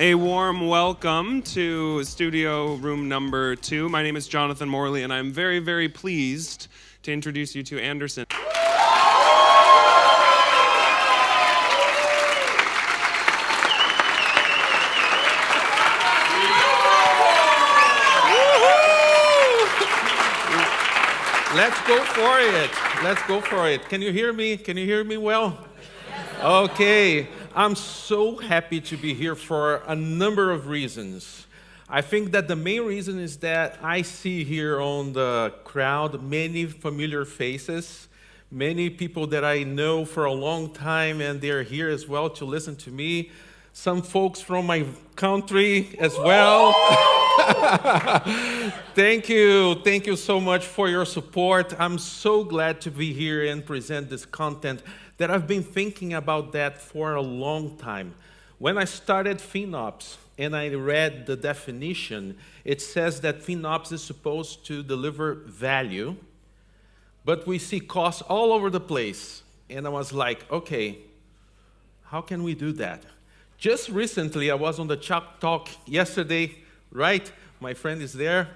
A warm welcome to studio room number 2. My name is Jonathan Morley, and I'm very, very pleased to introduce you to Anderson. Let's go for it. Let's go for it. Can you hear me? Can you hear me well? Okay. I'm so happy to be here for a number of reasons. I think that the main reason is that I see here on the crowd many familiar faces, many people that I know for a long time, and they're here as well to listen to me. Some folks from my country as well. Thank you so much for your support. I'm so glad to be here and present this content that I've been thinking about that for a long time. When I started FinOps and I read the definition, it says that FinOps is supposed to deliver value, but we see costs all over the place. And I was like, okay, how can we do that? Just recently, I was on the Chalk Talk yesterday, right? My friend is there.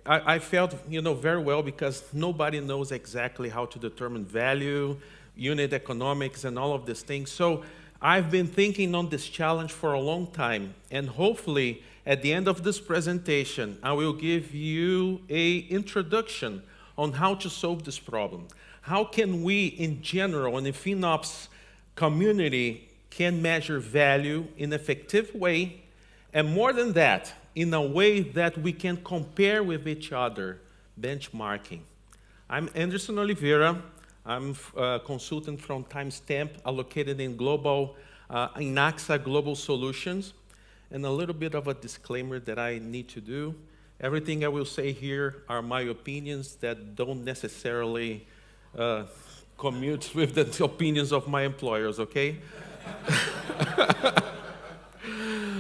I felt, very well because nobody knows exactly how to determine value, unit economics, and all of these things. So I've been thinking on this challenge for a long time, and hopefully at the end of this presentation, I will give you an introduction on how to solve this problem. How can we, in general, in the FinOps community, can measure value in an effective way, and more than that, in a way that we can compare with each other, benchmarking. I'm Anderson Oliveira. I'm a consultant from Timestamp, located in AXA Global Solutions. And a little bit of a disclaimer that I need to do. Everything I will say here are my opinions that don't necessarily commute with the opinions of my employers, okay?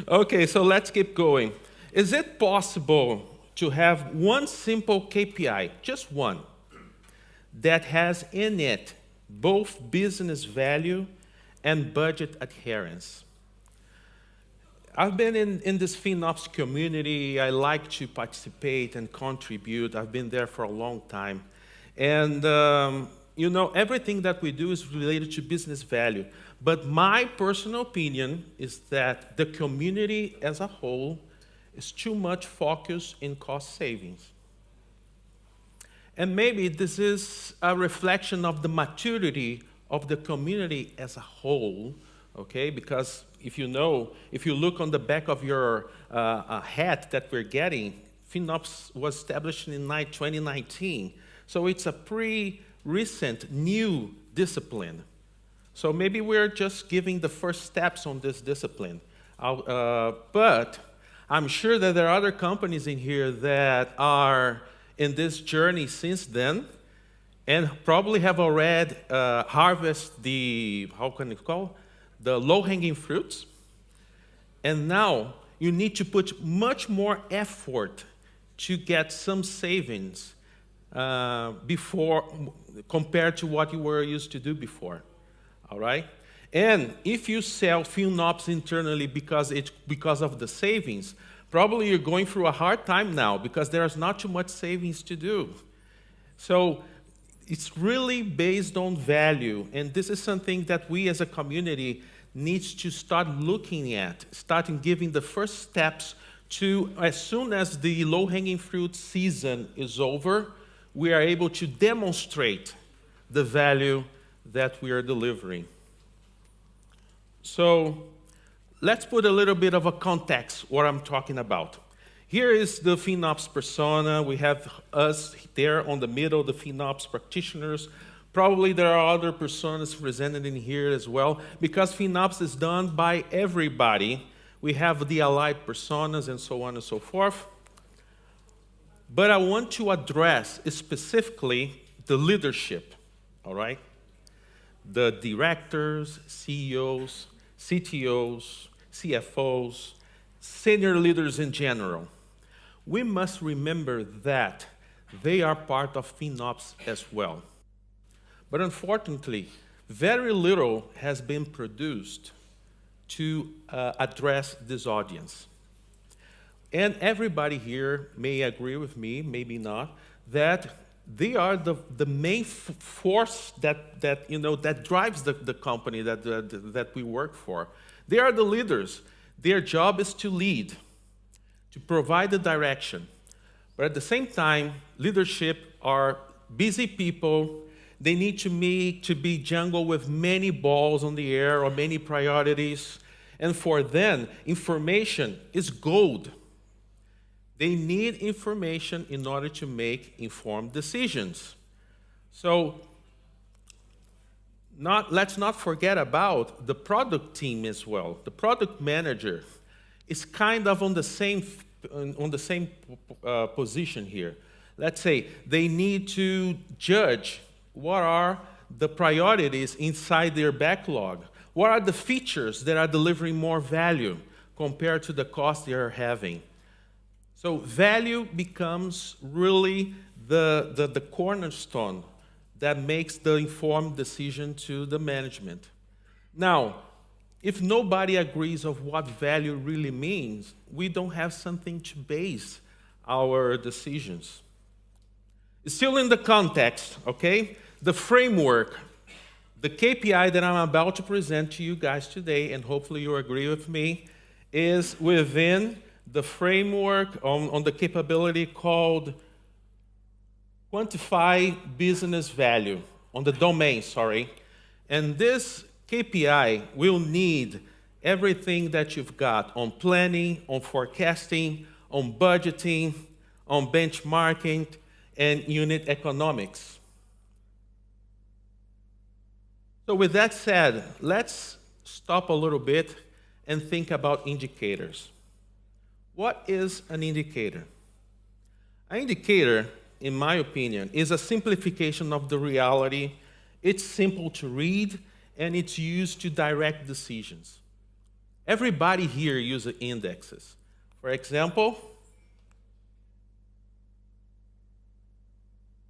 Okay, so let's keep going. Is it possible to have one simple KPI, just one, that has in it both business value and budget adherence? I've been in this FinOps community. I like to participate and contribute. I've been there for a long time. And everything that we do is related to business value. But my personal opinion is that the community as a whole is too much focused in cost savings. And maybe this is a reflection of the maturity of the community as a whole, okay? Because if you look on the back of your hat that we're getting, FinOps was established in 2019. So it's a recent new discipline. So maybe we're just giving the first steps on this discipline. But I'm sure that there are other companies in here that are in this journey since then and probably have already harvested the low-hanging fruits. And now you need to put much more effort to get some savings compared to what you were used to do before, all right? And if you sell FinOps internally because of the savings, probably you're going through a hard time now because there's not too much savings to do. So it's really based on value, and this is something that we as a community needs to start looking at, starting giving the first steps to, as soon as the low-hanging fruit season is over, we are able to demonstrate the value that we are delivering. So let's put a little bit of a context what I'm talking about. Here is the FinOps persona. We have us there on the middle, the FinOps practitioners. Probably there are other personas presented in here as well. Because FinOps is done by everybody, we have the allied personas and so on and so forth. But I want to address specifically the leadership, all right? The directors, CEOs, CTOs, CFOs, senior leaders in general. We must remember that they are part of FinOps as well. But unfortunately, very little has been produced to address this audience. And everybody here may agree with me, maybe not, that they are the main force that drives the company that we work for. They are the leaders. Their job is to lead, to provide the direction. But at the same time, leadership are busy people. They need to be jungle with many balls on the air or many priorities. And for them, information is gold. They need information in order to make informed decisions. So let's not forget about the product team as well. The product manager is kind of on the same position here. Let's say they need to judge what are the priorities inside their backlog. What are the features that are delivering more value compared to the cost they are having? So value becomes really the cornerstone that makes the informed decision to the management. Now, if nobody agrees of what value really means, we don't have something to base our decisions. Still in the context, okay? The framework, the KPI that I'm about to present to you guys today, and hopefully you agree with me, is within the framework on the capability called quantify business value, on the domain, sorry. And this KPI will need everything that you've got on planning, on forecasting, on budgeting, on benchmarking, and unit economics. So with that said, let's stop a little bit and think about indicators. What is an indicator? An indicator, in my opinion, is a simplification of the reality. It's simple to read, and it's used to direct decisions. Everybody here uses indexes. For example,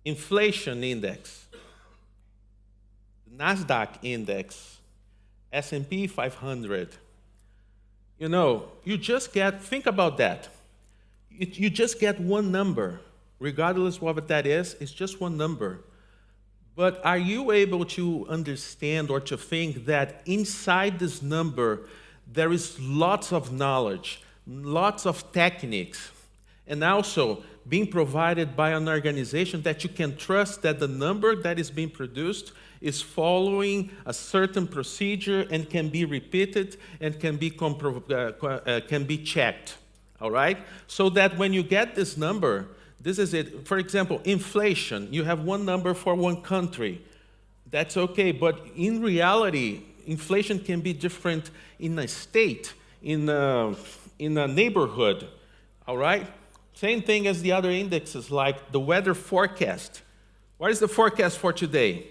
inflation index, the NASDAQ index, S&P 500. You know, think about that. You just get one number. Regardless of what that is, it's just one number. But are you able to understand or to think that inside this number, there is lots of knowledge, lots of techniques, and also being provided by an organization that you can trust that the number that is being produced is following a certain procedure and can be repeated and can be checked, all right? So that when you get this number, this is it. For example, inflation, you have one number for one country. That's okay, but in reality, inflation can be different in a state, in a neighborhood, all right? Same thing as the other indexes, like the weather forecast. What is the forecast for today?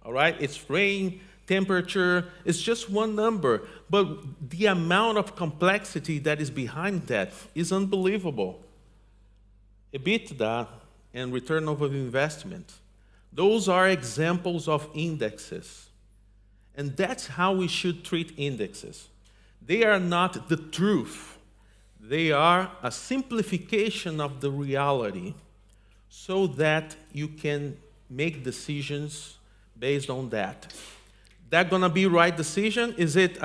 All right, it's rain, temperature, it's just one number, but the amount of complexity that is behind that is unbelievable. EBITDA and return over investment, those are examples of indexes. And that's how we should treat indexes. They are not the truth. They are a simplification of the reality so that you can make decisions based on that. That gonna be right decision? Is it,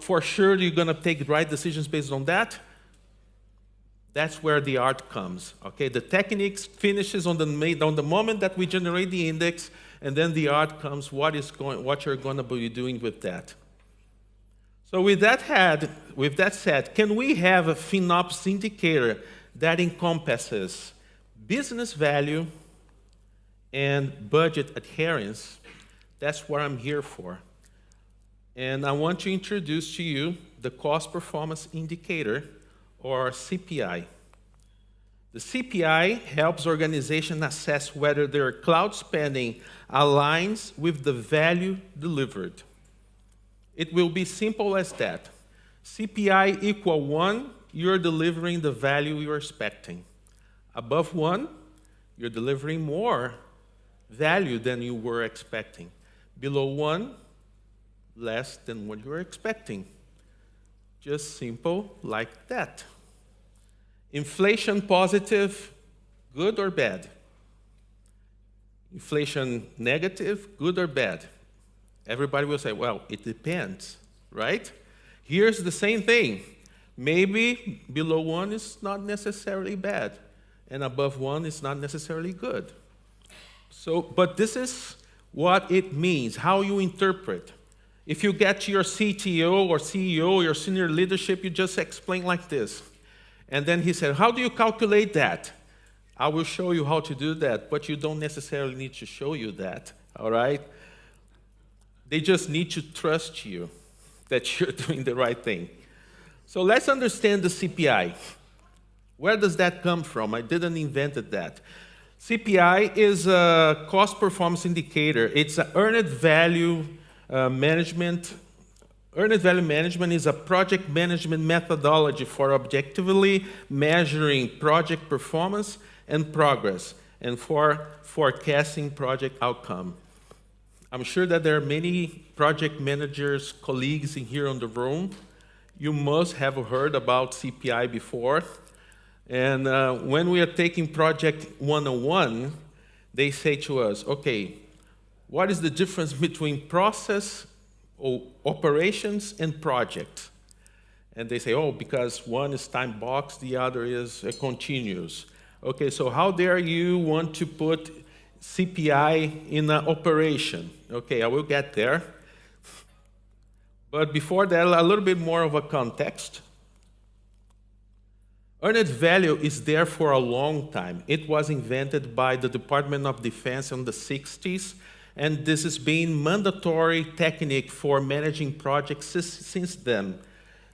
for sure you're gonna take right decisions based on that? That's where the art comes, okay? The techniques finishes on the moment that we generate the index, and then the art comes, what you're gonna be doing with that. So with that said, can we have a FinOps indicator that encompasses business value and budget adherence? That's what I'm here for. And I want to introduce to you the Cost Performance Indicator, or CPI. The CPI helps organizations assess whether their cloud spending aligns with the value delivered. It will be simple as that. CPI equal 1, you're delivering the value you're expecting. Above 1, you're delivering more value than you were expecting. Below 1, less than what you were expecting. Just simple like that. Inflation positive, good or bad? Inflation negative, good or bad? Everybody will say, well, it depends, right? Here's the same thing. Maybe below 1 is not necessarily bad, and above 1 is not necessarily good. So, but this is what it means, how you interpret. If you get to your CTO or CEO, your senior leadership, you just explain like this. And then he said, how do you calculate that? I will show you how to do that, but you don't necessarily need to show you that, all right? They just need to trust you that you're doing the right thing. So let's understand the CPI. Where does that come from? I didn't invent that. CPI is a cost performance indicator. It's an earned value management. Earned value management is a project management methodology for objectively measuring project performance and progress, and for forecasting project outcome. I'm sure that there are many project managers, colleagues in here on the room. You must have heard about CPI before. And when we are taking Project 101, they say to us, okay, what is the difference between process or operations and project? And they say, oh, because one is time boxed, the other is continuous. Okay, so how dare you want to put CPI in an operation? Okay, I will get there. But before that, a little bit more of a context. Earned value is there for a long time. It was invented by the Department of Defense in the 60s, and this has been mandatory technique for managing projects since then.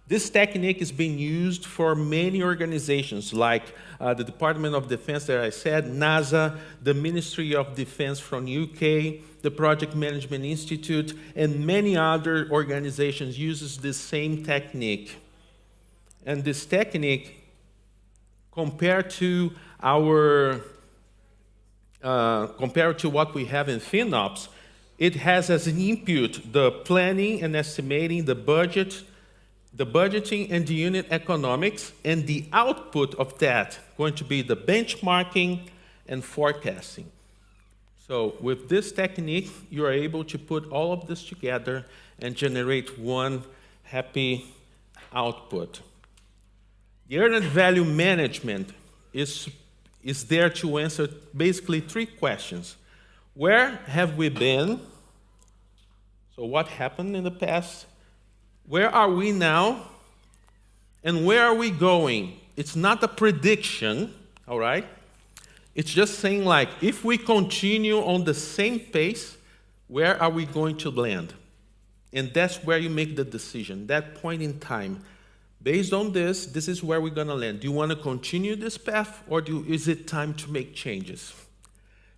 This technique is being used for many organizations like the Department of Defense that I said, NASA, the Ministry of Defense from UK, the Project Management Institute, and many other organizations uses this same technique. And this technique, compared to what we have in FinOps, it has as an input the planning and estimating, the budgeting and the unit economics, and the output of that going to be the benchmarking and forecasting. So with this technique, you are able to put all of this together and generate one happy output. The earned value management is there to answer basically 3 questions. Where have we been? So what happened in the past? Where are we now? And where are we going? It's not a prediction, all right? It's just saying, like, if we continue on the same pace, where are we going to land? And that's where you make the decision, that point in time. Based on this, this is where we're going to land. Do you want to continue this path, or is it time to make changes?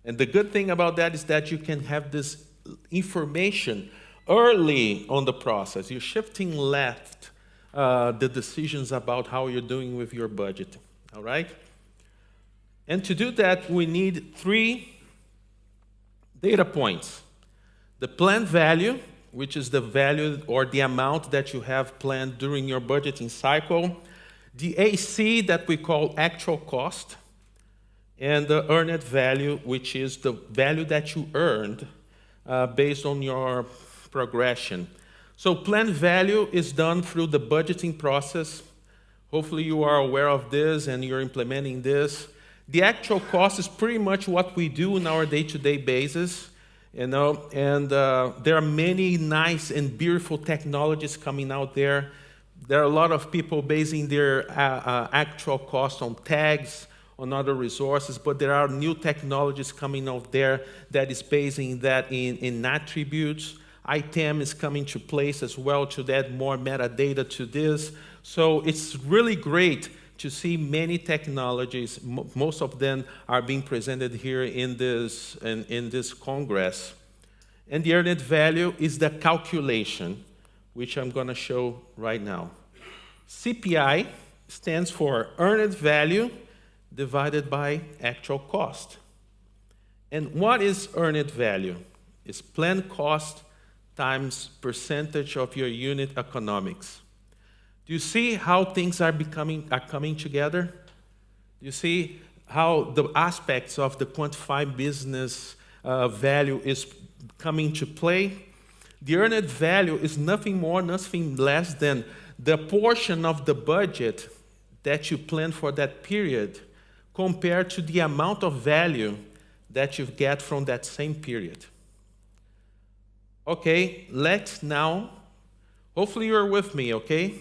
And the good thing about that is that you can have this information early on the process. You're shifting left the decisions about how you're doing with your budget, all right? And to do that, we need 3 data points. The planned value, which is the value or the amount that you have planned during your budgeting cycle. The AC that we call actual cost. And the earned value, which is the value that you earned based on your progression. So planned value is done through the budgeting process. Hopefully you are aware of this and you're implementing this. The actual cost is pretty much what we do on our day-to-day basis, you know, and there are many nice and beautiful technologies coming out there. There are a lot of people basing their actual cost on tags, on other resources, but there are new technologies coming out there that is basing that in attributes. ITAM is coming to place as well to add more metadata to this. So it's really great to see many technologies. Most of them are being presented here in this Congress. And the earned value is the calculation, which I'm going to show right now. CPI stands for earned value divided by actual cost. And what is earned value? It's planned cost times percentage of your unit economics. Do you see how things are coming together? You see how the aspects of the quantified business value is coming to play? The earned value is nothing more, nothing less than the portion of the budget that you plan for that period compared to the amount of value that you get from that same period. Okay, let's now, hopefully you're with me, okay?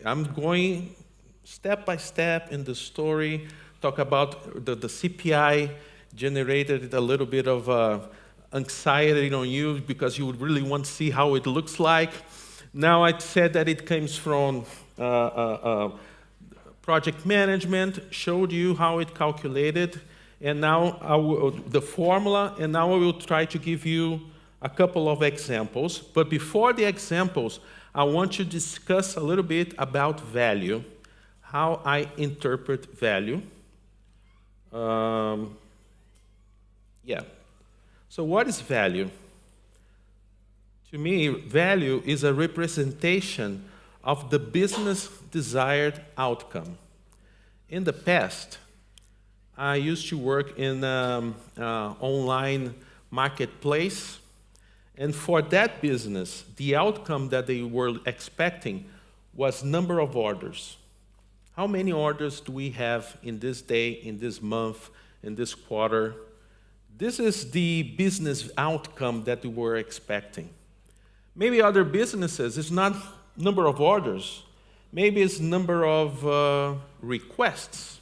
I'm going step by step in the story, talk about the CPI generated a little bit of anxiety on you because you would really want to see how it looks like. Now I said that it comes from project management, showed you how it calculated, and now the formula, and now I will try to give you a couple of examples. But before the examples, I want to discuss a little bit about value, how I interpret value. So what is value? To me, value is a representation of the business desired outcome. In the past, I used to work in online marketplace, and for that business, the outcome that they were expecting was number of orders. How many orders do we have in this day, in this month, in this quarter? This is the business outcome that we were expecting. Maybe other businesses, it's not number of orders. Maybe it's number of requests,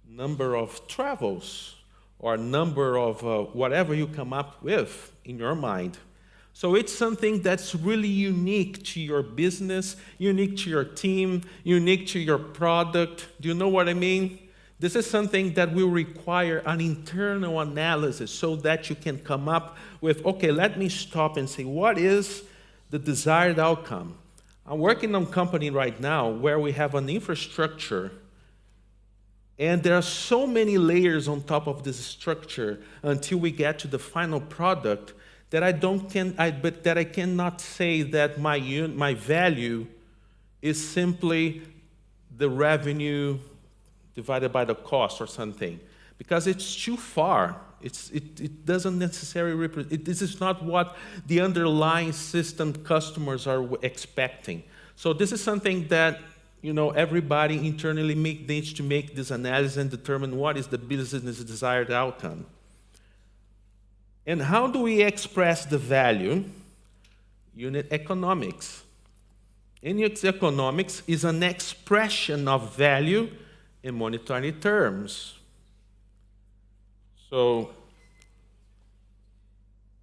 number of travels, or number of whatever you come up with in your mind. So it's something that's really unique to your business, unique to your team, unique to your product. Do you know what I mean? This is something that will require an internal analysis so that you can come up with, okay, let me stop and say, what is the desired outcome? I'm working on a company right now where we have an infrastructure, and there are so many layers on top of this structure until we get to the final product that I cannot say that my value is simply the revenue divided by the cost or something, because it's too far. It doesn't necessarily represent. This is not what the underlying system customers are expecting. So this is something that everybody internally needs to make this analysis and determine what is the business desired outcome. And how do we express the value? Unit economics. Unit economics is an expression of value in monetary terms. So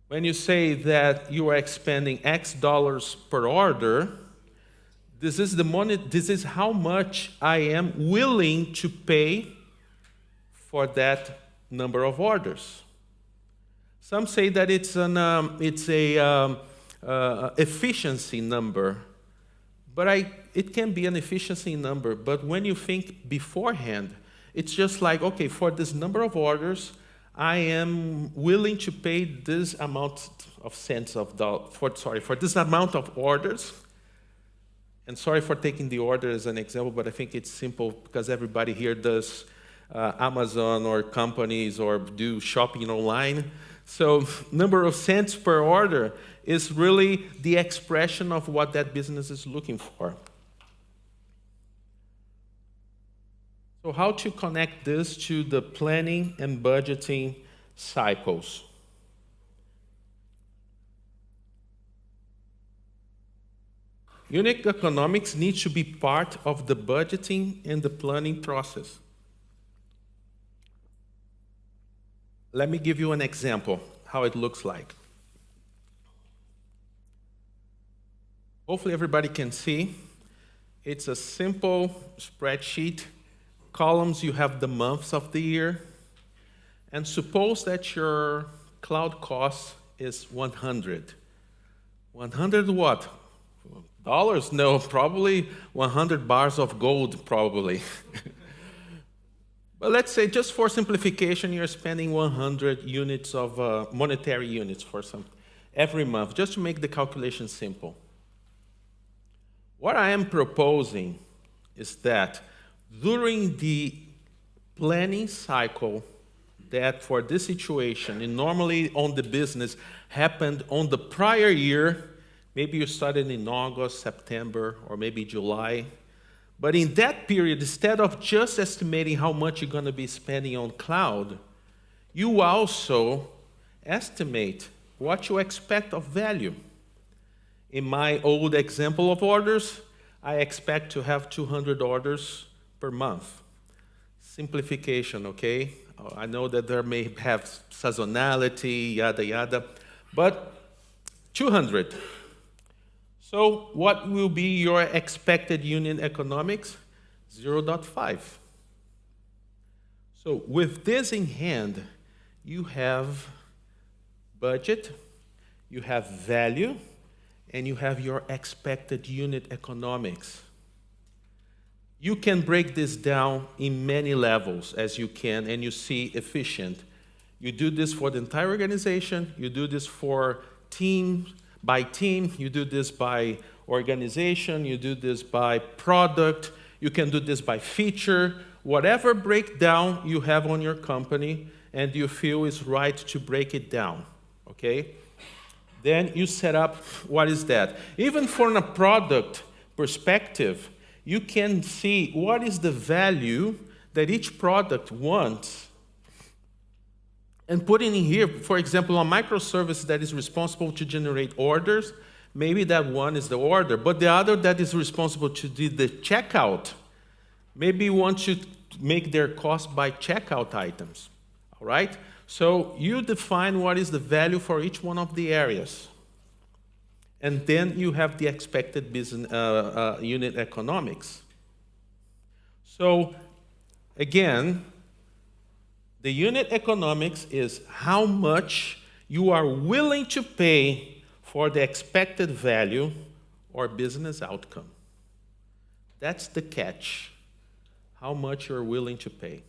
when you say that you are expending X dollars per order, this is how much I am willing to pay for that number of orders. Some say that it's a efficiency number, but it can be an efficiency number. But when you think beforehand, it's just like, okay, for this number of orders, I am willing to pay this amount of for this amount of orders. And sorry for taking the order as an example, but I think it's simple because everybody here does Amazon or companies or do shopping online. So number of cents per order is really the expression of what that business is looking for. So how to connect this to the planning and budgeting cycles? Unit economics needs to be part of the budgeting and the planning process. Let me give you an example, how it looks like. Hopefully everybody can see. It's a simple spreadsheet. Columns, you have the months of the year. And suppose that your cloud cost is 100. 100 what? Dollars? No, probably 100 bars of gold, probably. But let's say, just for simplification, you're spending 100 units of monetary units for some. every month, just to make the calculation simple. What I am proposing is that during the planning cycle that for this situation, and normally on the business, happened on the prior year, maybe you started in August, September, or maybe July. But in that period, instead of just estimating how much you're going to be spending on cloud, you also estimate what you expect of value. In my old example of orders, I expect to have 200 orders per month. Simplification, okay? I know that there may have seasonality, yada, yada, but 200. So what will be your expected unit economics? 0.5. So with this in hand, you have budget, you have value, and you have your expected unit economics. You can break this down in many levels as you can, and you see efficient. You do this for the entire organization, you do this for team by team, you do this by organization, you do this by product, you can do this by feature, whatever breakdown you have on your company and you feel is right to break it down, okay? Then you set up, what is that? Even from a product perspective, you can see what is the value that each product wants and put it in here. For example, a microservice that is responsible to generate orders, maybe that one is the order, but the other that is responsible to do the checkout, maybe you want to make their cost by checkout items, all right? So you define what is the value for each one of the areas. And then you have the expected business unit economics. So again, the unit economics is how much you are willing to pay for the expected value or business outcome. That's the catch, how much you're willing to pay.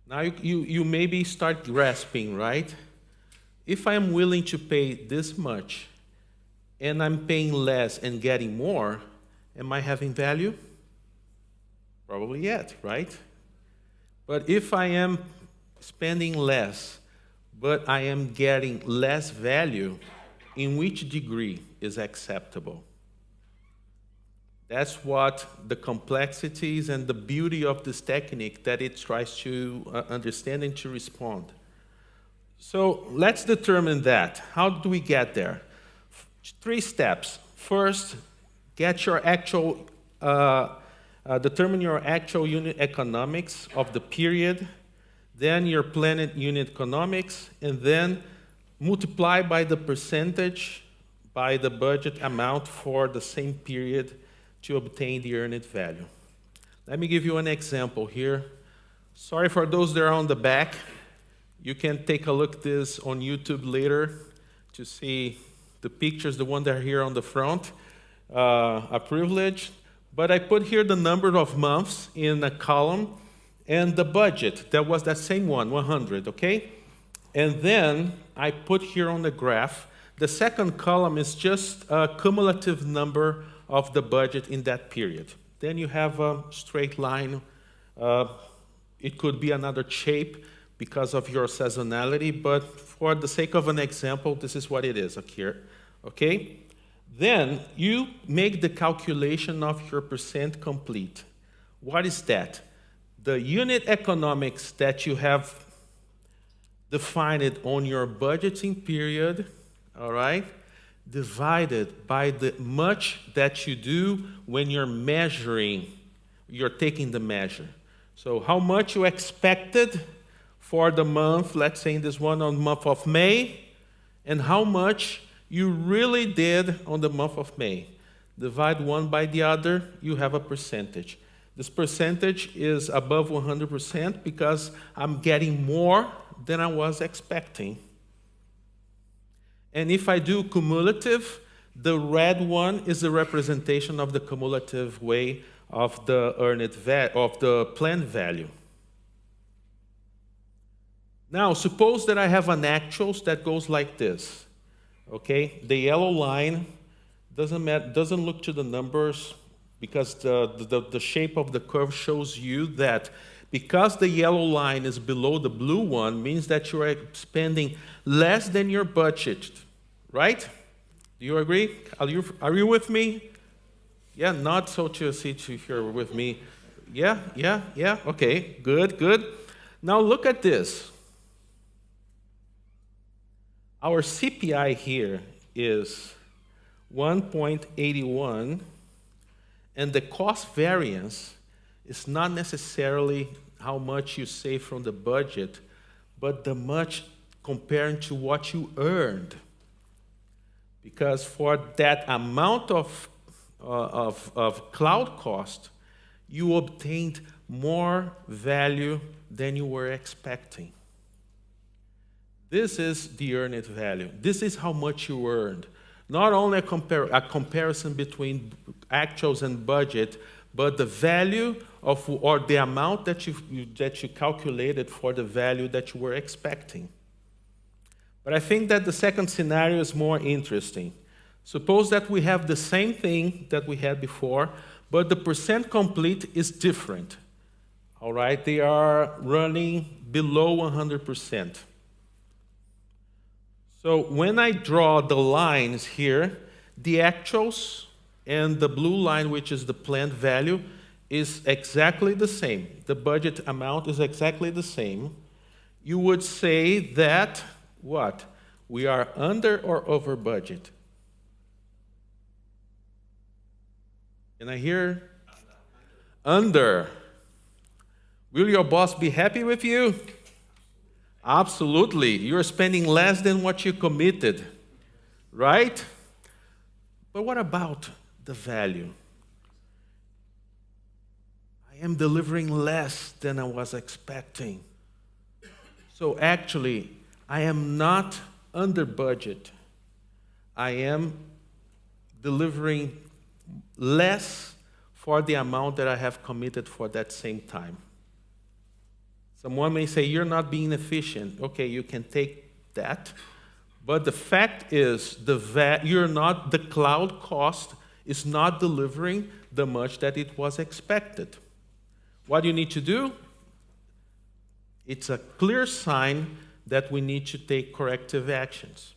Now you maybe start grasping, right? If I'm willing to pay this much and I'm paying less and getting more, am I having value? Probably yet, right? But if I am spending less, but I am getting less value, in which degree is acceptable? That's what the complexities and the beauty of this technique that it tries to understand and to respond. So let's determine that. How do we get there? 3 steps. First, get your actual, determine your actual unit economics of the period, then your planned unit economics, and then multiply by the percentage by the budget amount for the same period to obtain the earned value. Let me give you an example here. Sorry for those that are on the back. You can take a look at this on YouTube later to see the pictures, the one that are here on the front, a privilege. But I put here the number of months in a column and the budget. That was that same one, 100, okay? And then I put here on the graph, the second column is just a cumulative number of the budget in that period. Then you have a straight line. It could be another shape because of your seasonality, but for the sake of an example, this is what it is here, okay? Then you make the calculation of your percent complete. What is that? The unit economics that you have defined on your budgeting period, all right, divided by the much that you do when you're measuring, you're taking the measure. So how much you expected for the month, let's say in this one on the month of May, and how much you really did on the month of May. Divide one by the other, you have a percentage. This percentage is above 100% because I'm getting more than I was expecting. And if I do cumulative, the red one is a representation of the cumulative way of the of the planned value. Now, suppose that I have an actuals that goes like this. okay? The yellow line doesn't look to the numbers because the shape of the curve shows you that because the yellow line is below the blue one means that you are spending less than your budget, right? Do you agree? Are you with me? Yeah, not so to see if you're with me. Yeah, okay, good. Now look at this. Our CPI here is 1.81, and the cost variance is not necessarily how much you save from the budget, but the much comparing to what you earned. Because for that amount of cloud cost, you obtained more value than you were expecting. This is the earned value. This is how much you earned. Not only a comparison between actuals and budget, but the value of, or the amount that you calculated for the value that you were expecting. But I think that the second scenario is more interesting. Suppose that we have the same thing that we had before, but the percent complete is different. All right, they are running below 100%. So when I draw the lines here, the actuals and the blue line, which is the planned value, is exactly the same. The budget amount is exactly the same. You would say that, what? We are under or over budget? Can I hear? Under. Will your boss be happy with you? Absolutely. You're spending less than what you committed, right? But what about the value? I am delivering less than I was expecting. So actually, I am not under budget. I am delivering less for the amount that I have committed for that same time. Someone may say, you're not being efficient. Okay, you can take that. But the fact is, the cloud cost is not delivering the much that it was expected. What do you need to do? It's a clear sign that we need to take corrective actions.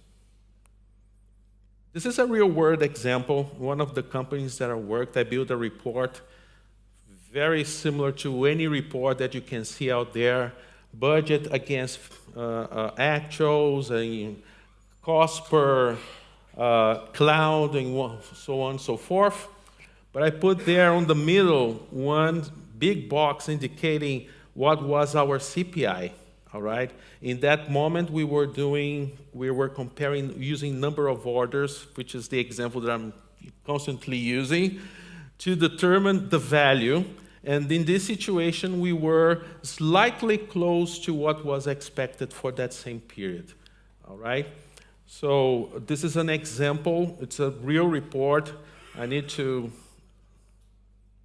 This is a real-world example. One of the companies that I worked, I built a report very similar to any report that you can see out there, budget against actuals, and cost per cloud, and so on and so forth. But I put there on the middle one big box indicating what was our CPI, all right? In that moment, we were comparing using number of orders, which is the example that I'm constantly using, to determine the value. And in this situation, we were slightly close to what was expected for that same period, all right? So this is an example. It's a real report. I need to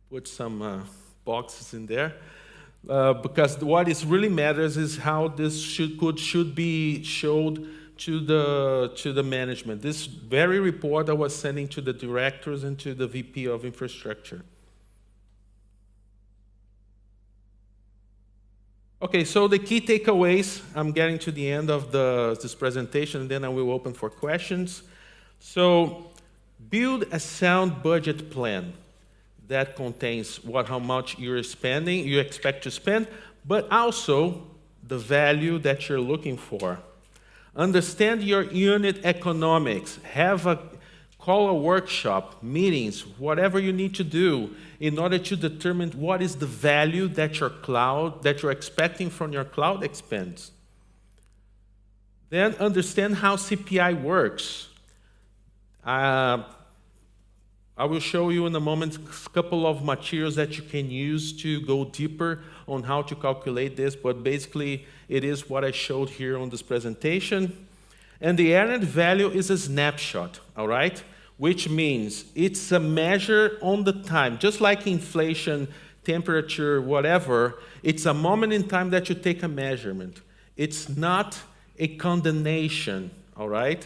put some boxes in there because what is really matters is how this should be showed to the management. This very report I was sending to the directors and to the VP of infrastructure. Okay, so the key takeaways, I'm getting to the end of this presentation, and then I will open for questions. So build a sound budget plan that contains how much you're spending, you expect to spend, but also the value that you're looking for. Understand your unit economics. Call a workshop, meetings, whatever you need to do in order to determine what is the value that you're expecting from your cloud expense. Then understand how CPI works. I will show you in a moment a couple of materials that you can use to go deeper on how to calculate this, but basically it is what I showed here on this presentation. And the earned value is a snapshot, all right? Which means it's a measure on the time, just like inflation, temperature, whatever. It's a moment in time that you take a measurement. It's not a condemnation, all right?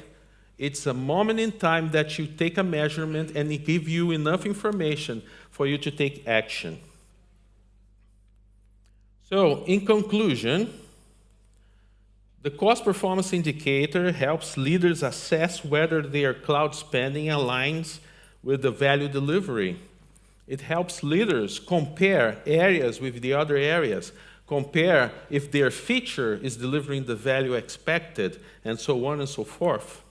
It's a moment in time that you take a measurement and it gives you enough information for you to take action. So, in conclusion, the cost performance indicator helps leaders assess whether their cloud spending aligns with the value delivery. It helps leaders compare areas with the other areas, compare if their feature is delivering the value expected, and so on and so forth.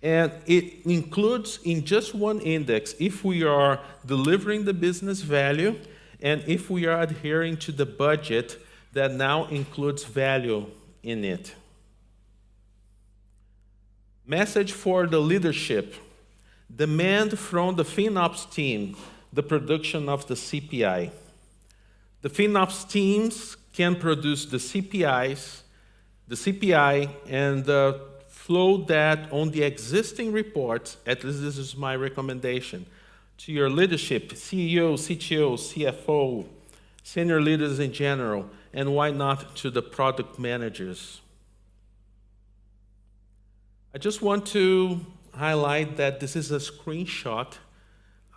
And it includes in just one index if we are delivering the business value and if we are adhering to the budget that now includes value in it. Message for the leadership. Demand from the FinOps team the production of the CPI. The FinOps teams can produce the CPI, and flow that on the existing reports, at least this is my recommendation, to your leadership, CEO, CTO, CFO, senior leaders in general, and why not to the product managers. I just want to highlight that this is a screenshot.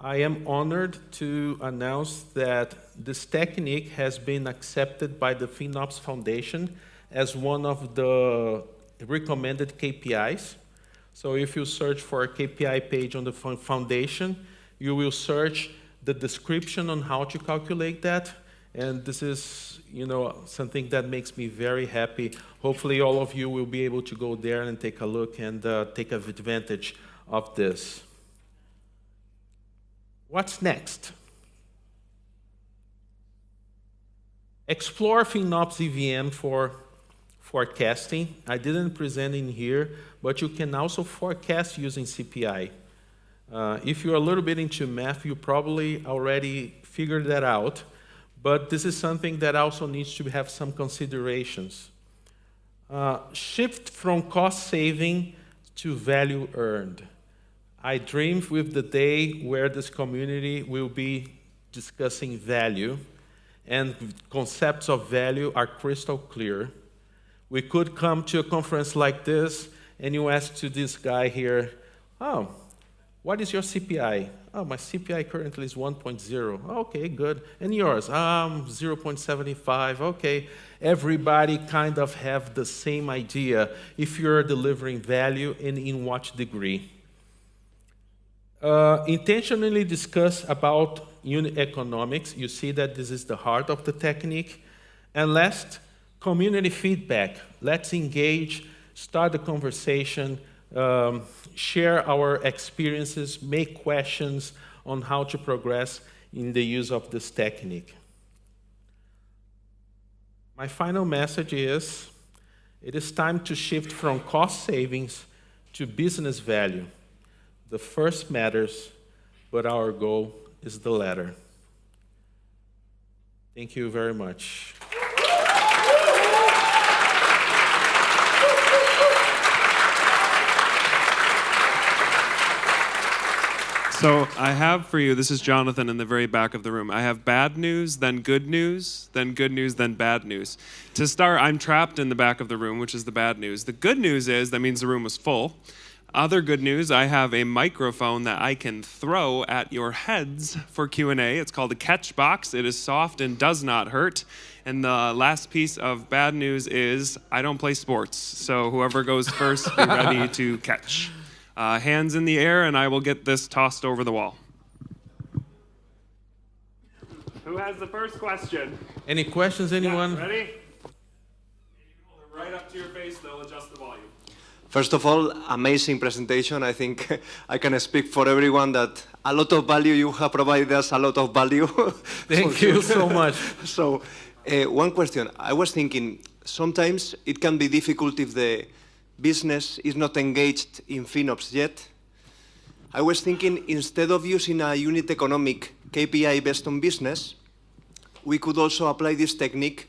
I am honored to announce that this technique has been accepted by the FinOps Foundation as one of the recommended KPIs. So if you search for a KPI page on the foundation, you will search the description on how to calculate that. And this is, something that makes me very happy. Hopefully all of you will be able to go there and take a look and take advantage of this. What's next? Explore FinOps EVM for forecasting. I didn't present in here, but you can also forecast using CPI. If you're a little bit into math, you probably already figured that out. But this is something that also needs to have some considerations. Shift from cost saving to value earned. I dream with the day where this community will be discussing value, and concepts of value are crystal clear. We could come to a conference like this, and you ask to this guy here, oh, what is your CPI? Oh, my CPI currently is 1.0. Okay, good. And yours? 0.75. Okay. Everybody kind of have the same idea if you're delivering value and in what degree. Intentionally discuss about unit economics. You see that this is the heart of the technique. And last, community feedback. Let's engage, start the conversation, share our experiences, make questions on how to progress in the use of this technique. My final message is, it is time to shift from cost savings to business value. The first matters, but our goal is the latter. Thank you very much. So I have for you, this is Jonathan in the very back of the room. I have bad news, then good news, then good news, then bad news. To start, I'm trapped in the back of the room, which is the bad news. The good news is that means the room was full. Other good news, I have a microphone that I can throw at your heads for Q&A. It's called a catch box. It is soft and does not hurt. And the last piece of bad news is I don't play sports. So whoever goes first, be ready to catch. Hands in the air, and I will get this tossed over the wall. Who has the first question? Any questions, anyone? Yeah, ready? You can hold it right up to your face, they'll adjust the volume. First of all, amazing presentation. I think I can speak for everyone that a lot of value, you have provided us a lot of value. Thank you so much. So, one question. I was thinking, sometimes it can be difficult if the business is not engaged in FinOps yet. I was thinking, instead of using a unit economic KPI based on business, we could also apply this technique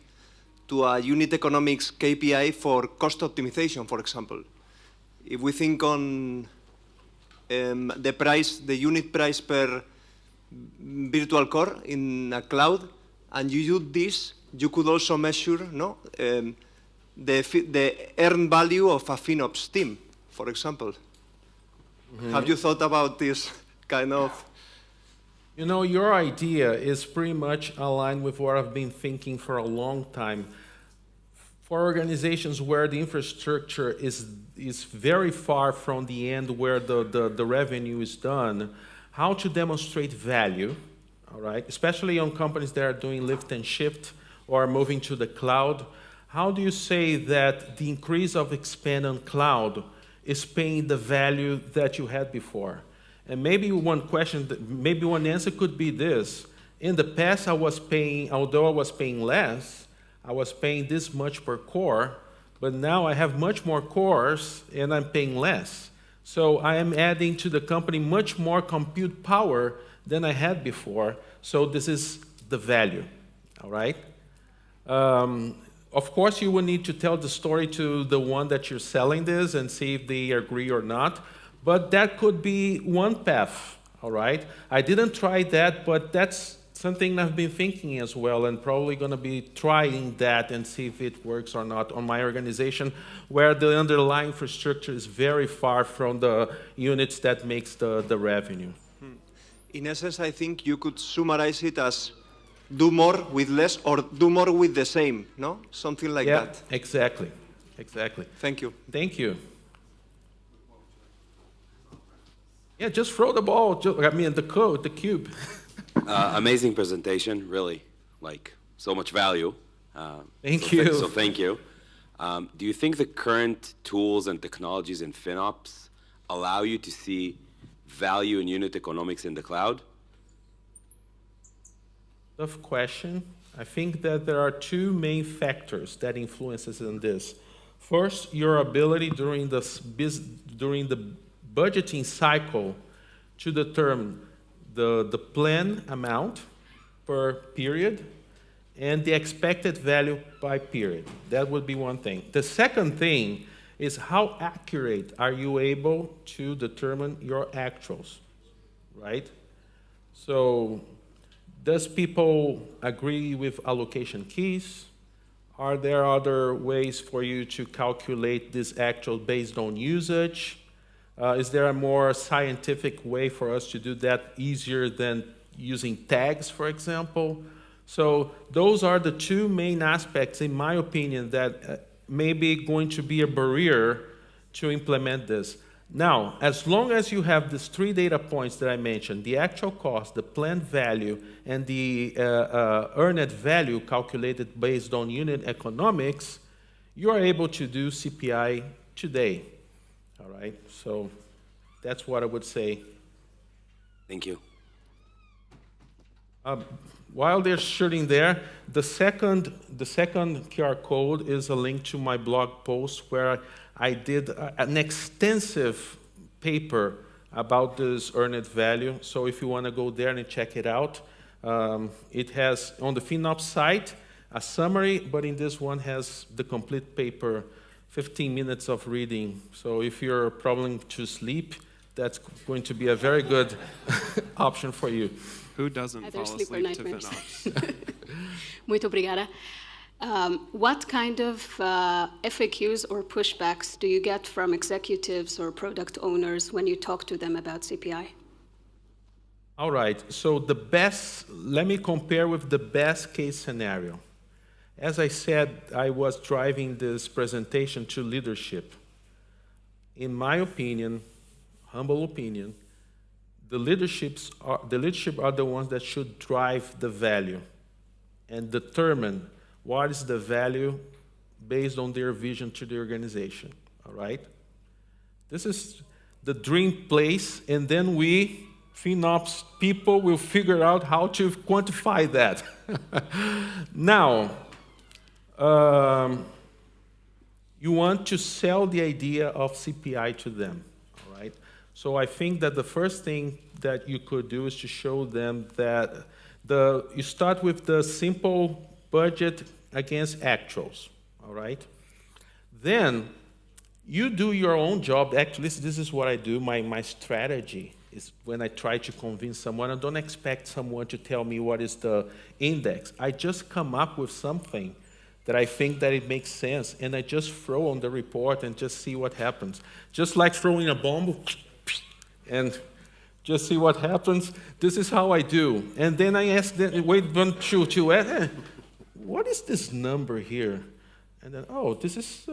to a unit economics KPI for cost optimization, for example. If we think on the unit price per virtual core in a cloud, and you do this, you could also measure the earned value of a FinOps team, for example? Have you thought about this kind of? You know, your idea is pretty much aligned with what I've been thinking for a long time. For organizations where the infrastructure is very far from the end where the revenue is done, how to demonstrate value, all right? Especially on companies that are doing lift and shift or moving to the cloud. How do you say that the increase of expand on cloud is paying the value that you had before? And maybe one question, maybe one answer could be this. In the past, I was paying, although I was paying less, I was paying this much per core, but now I have much more cores and I'm paying less. So I am adding to the company much more compute power than I had before. So this is the value, all right? Of course, you will need to tell the story to the one that you're selling this and see if they agree or not. But that could be one path, all right? I didn't try that, but that's something I've been thinking as well, and probably going to be trying that and see if it works or not on my organization, where the underlying infrastructure is very far from the units that makes the revenue. In essence, I think you could summarize it as do more with less or do more with the same, no? Something like that. Yeah, exactly, exactly. Thank you. Thank you. Yeah, just throw the ball. I mean, the code, the cube. Amazing presentation, really, like so much value. Thank you. So thank you. Do you think the current tools and technologies in FinOps allow you to see value in unit economics in the cloud? Tough question. I think that there are two main factors that influences in this. First, your ability during the budgeting cycle to determine the plan amount per period and the expected value by period. That would be one thing. The second thing is how accurate are you able to determine your actuals, right? So does people agree with allocation keys? Are there other ways for you to calculate this actual based on usage? Is there a more scientific way for us to do that easier than using tags, for example? So those are the two main aspects, in my opinion, that may be going to be a barrier to implement this. Now, as long as you have these three data points that I mentioned, the actual cost, the planned value, and the earned value calculated based on unit economics, you are able to do CPI today. All right, so that's what I would say. Thank you. While they're shooting there, the second QR code is a link to my blog post where I did an extensive paper about this earned value. So if you want to go there and check it out, it has on the FinOps site a summary, but in this one has the complete paper, 15 minutes of reading. So if you're struggling to sleep, that's going to be a very good option for you. Who doesn't Either fall sleep or asleep to nightmares. FinOps? Muito obrigada. What kind of FAQs or pushbacks do you get from executives or product owners when you talk to them about CPI? All right, so let me compare with the best case scenario. As I said, I was driving this presentation to leadership. In my opinion, humble opinion, the leadership are the ones that should drive the value and determine what is the value based on their vision to the organization, all right? This is the dream place, and then we, FinOps people, will figure out how to quantify that. Now, you want to sell the idea of CPI to them, all right? So I think that the first thing that you could do is to show them that you start with the simple budget against actuals, all right? Then you do your own job. Actually, this is what I do. My strategy is when I try to convince someone, I don't expect someone to tell me what is the index. I just come up with something that I think that it makes sense, and I just throw on the report and just see what happens. Just like throwing a bomb, and just see what happens. This is how I do. And then I ask them, wait, one, two, what is this number here? And then, oh, this is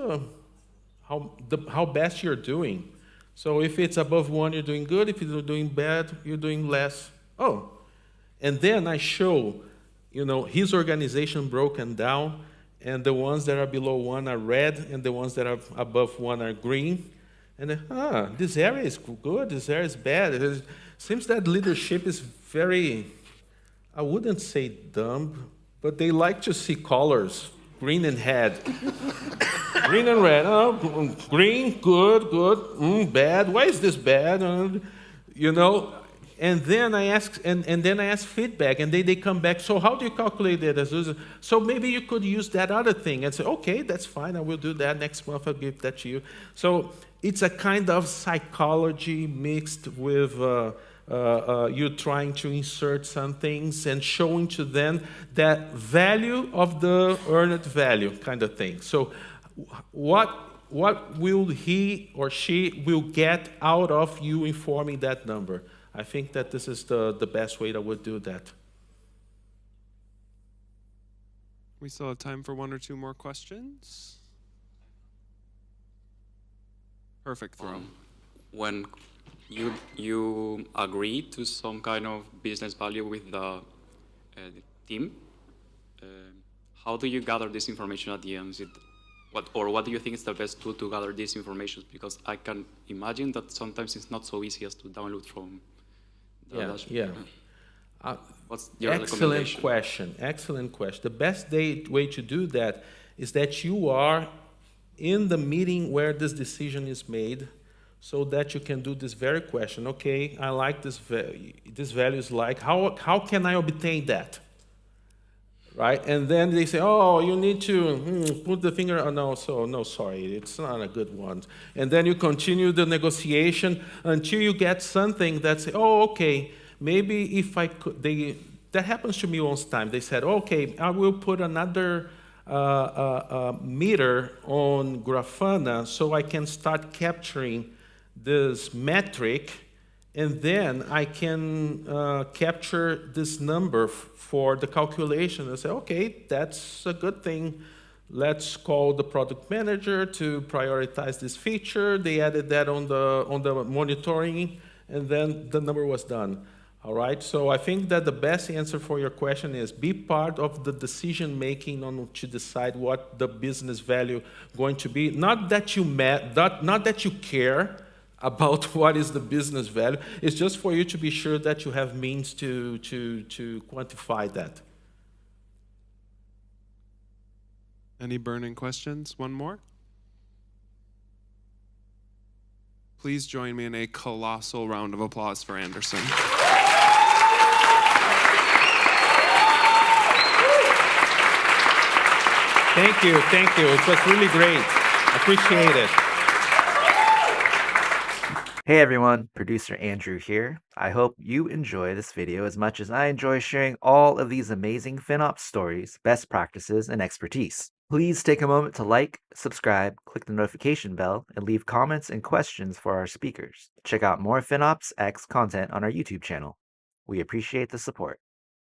how best you're doing. So if it's above 1, you're doing good. If you're doing bad, you're doing less. Oh, and then I show, his organization broken down, and the ones that are below 1 are red, and the ones that are above 1 are green. And then, this area is good, this area is bad. It seems that leadership is very, I wouldn't say dumb, but they like to see colors, green and red. Green and red. Oh, green, good, bad. Why is this bad? And then I ask, and then I ask feedback, and they come back. So how do you calculate that? So maybe you could use that other thing and say, okay, that's fine. I will do that next month. I'll give that to you. So it's a kind of psychology mixed with you trying to insert some things and showing to them that value of the earned value kind of thing. So what will he or she will get out of you informing that number? I think that this is the best way that I would do that. We still have time for 1 or 2 more questions. Perfect throw. When you agree to some kind of business value with the team, how do you gather this information at the end? What do you think is the best tool to gather this information? Because I can imagine that sometimes it's not so easy as to download from the dashboard. What's your recommendation? Excellent question. The best way to do that is that you are in the meeting where this decision is made, so that you can do this very question. Okay, I like this value is like, how can I obtain that? Right? And then they say, oh, you need to put the finger, no, sorry, it's not a good one. And then you continue the negotiation until you get something that say, oh, okay, maybe if I could, that happens to me once time. They said, okay, I will put another meter on Grafana so I can start capturing this metric, and then I can capture this number for the calculation and say, okay, that's a good thing. Let's call the product manager to prioritize this feature. They added that on the monitoring, and then the number was done. All right, so I think that the best answer for your question is be part of the decision making on to decide what the business value going to be. Not that you care about what is the business value. It's just for you to be sure that you have means to quantify that. Any burning questions? One more? Please join me in a colossal round of applause for Anderson. Thank you. It was really great. Appreciate it. Hey everyone, producer Andrew here. I hope you enjoy this video as much as I enjoy sharing all of these amazing FinOps stories, best practices, and expertise. Please take a moment to like, subscribe, click the notification bell, and leave comments and questions for our speakers. Check out more FinOps X content on our YouTube channel. We appreciate the support.